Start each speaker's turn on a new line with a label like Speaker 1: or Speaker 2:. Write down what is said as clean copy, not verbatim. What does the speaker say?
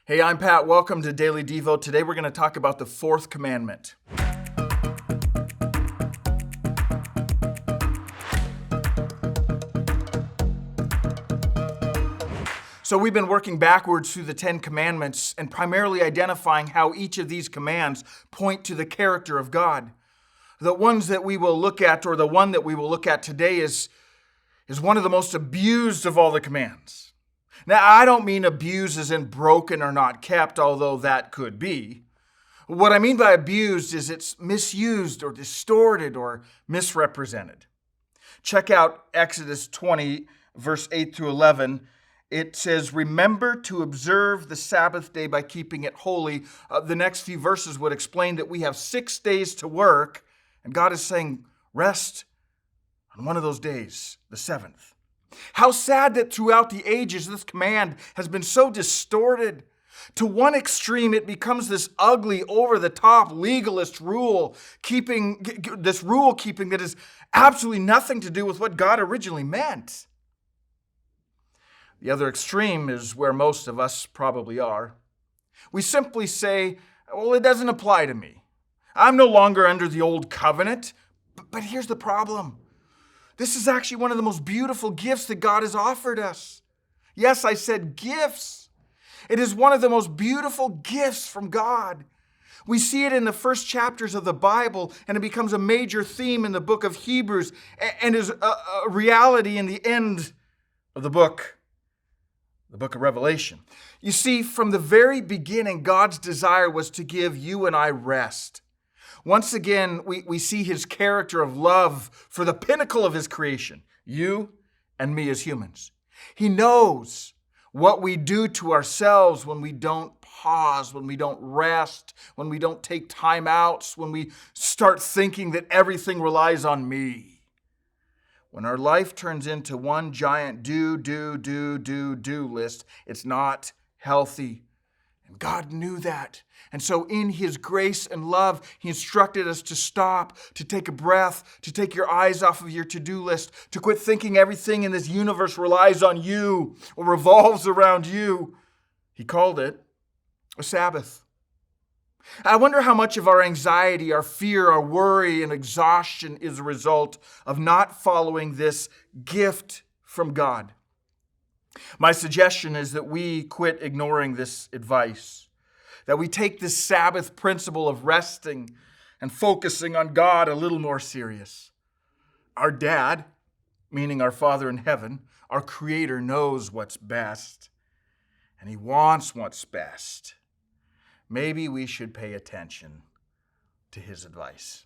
Speaker 1: Hey, I'm Pat. Welcome to Daily Devo. Today we're going to talk about the fourth commandment. So we've been working backwards through the 10 commandments and primarily identifying how each of these commands point to the character of God. The ones that we will look at, or the one that we will look at today, is one of the most abused of all the commands. Now, I don't mean abused as in broken or not kept, although that could be. What I mean by abused is it's misused or distorted or misrepresented. Check out Exodus 20, verse 8 through 11. It says, "Remember to observe the Sabbath day by keeping it holy." The next few verses would explain that we have 6 days to work, and God is saying, rest on one of those days, the seventh. How sad that throughout the ages this command has been so distorted. To one extreme, it becomes this ugly, over-the-top legalist rule-keeping that has absolutely nothing to do with what God originally meant. The other extreme is where most of us probably are. We simply say, well, it doesn't apply to me. I'm no longer under the old covenant. But here's the problem. This is actually one of the most beautiful gifts that God has offered us. Yes, I said gifts. It is one of the most beautiful gifts from God. We see it in the first chapters of the Bible, and it becomes a major theme in the book of Hebrews, and is a reality in the end of the book of Revelation. You see, from the very beginning, God's desire was to give you and I rest. Once again, we see his character of love for the pinnacle of his creation, you and me as humans. He knows what we do to ourselves when we don't pause, when we don't rest, when we don't take time out, when we start thinking that everything relies on me. When our life turns into one giant do list, it's not healthy. And God knew that. And so in his grace and love, he instructed us to stop, to take a breath, to take your eyes off of your to-do list, to quit thinking everything in this universe relies on you or revolves around you. He called it a Sabbath. I wonder how much of our anxiety, our fear, our worry, and exhaustion is a result of not following this gift from God. My suggestion is that we quit ignoring this advice, that we take this Sabbath principle of resting and focusing on God a little more serious. Our dad, meaning our Father in heaven, our Creator, knows what's best, and he wants what's best. Maybe we should pay attention to his advice.